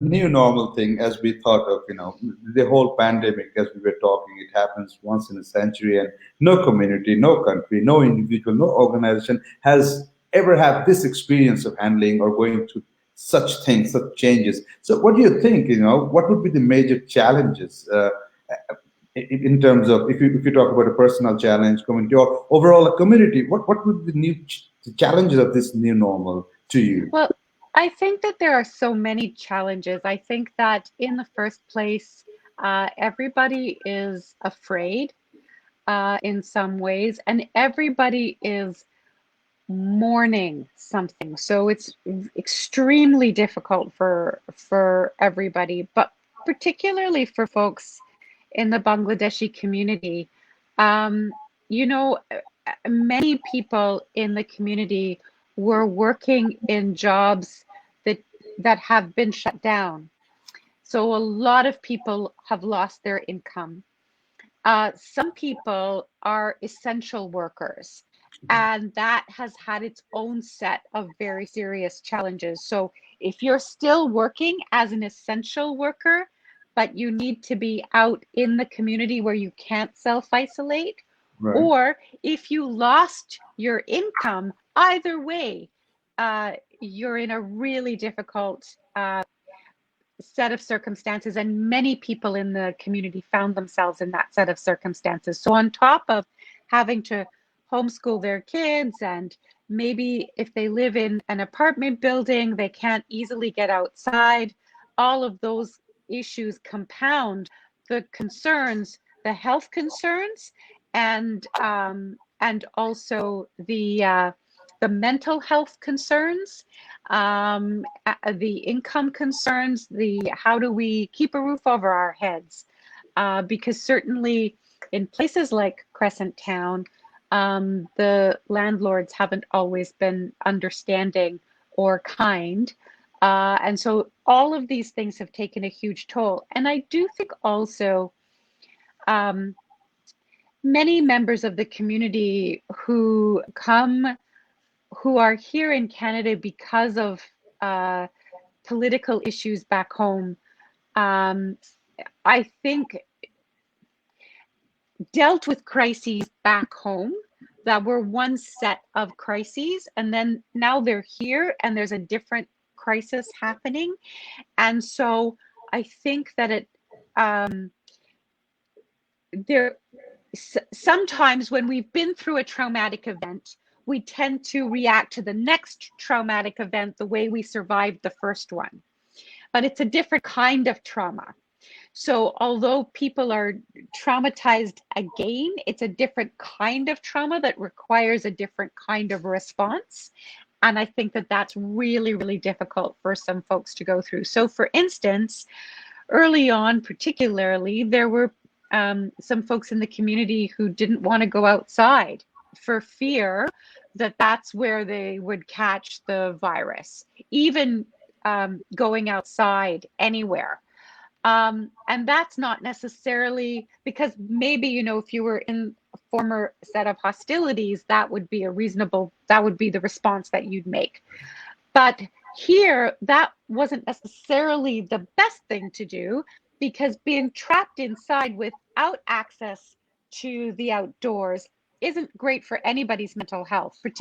new normal thing, as we thought of, the whole pandemic, as we were talking, it happens once in a century, and no community, no country, no individual, no organization has ever had this experience of handling or going through such things, such changes. So, what do you think? What would be the major challenges in terms of, if you talk about a personal challenge, community, or overall a community? What would be the the challenges of this new normal to you? Well, I think that there are so many challenges. I think that in the first place, everybody is afraid in some ways, and everybody is mourning something. So it's extremely difficult for everybody, but particularly for folks in the Bangladeshi community. Um, you know, many people in the community were working in jobs that have been shut down. So a lot of people have lost their income. Some people are essential workers, and that has had its own set of very serious challenges. So, if you're still working as an essential worker, but you need to be out in the community where you can't self isolate, Right. or if you lost your income, either way, you're in a really difficult set of circumstances, and many people in the community found themselves in that set of circumstances. So, on top of having to homeschool their kids, and maybe if they live in an apartment building, they can't easily get outside, all of those issues compound the concerns, the health concerns, and also the mental health concerns, the income concerns, the how do we keep a roof over our heads? Because certainly in places like Crescent Town, the landlords haven't always been understanding or kind. And so all of these things have taken a huge toll. And I do think also um, many members of the community who are here in Canada because of uh, political issues back home, um, I think dealt with crises back home that were one set of crises, and then now they're here and there's a different crisis happening. And so I think that um, there sometimes when we've been through a traumatic event, we tend to react to the next traumatic event the way we survived the first one. But it's a different kind of trauma. So, although people are traumatized again, it's a different kind of trauma that requires a different kind of response. And I think that that's really, really difficult for some folks to go through. So, for instance, early on, particularly, there were some folks in the community who didn't want to go outside for fear that that's where they would catch the virus, even going outside anywhere. And that's not necessarily because maybe, if you were in a former set of hostilities, that would be that would be the response that you'd make. But here, that wasn't necessarily the best thing to do because being trapped inside without access to the outdoors isn't great for anybody's mental health, particularly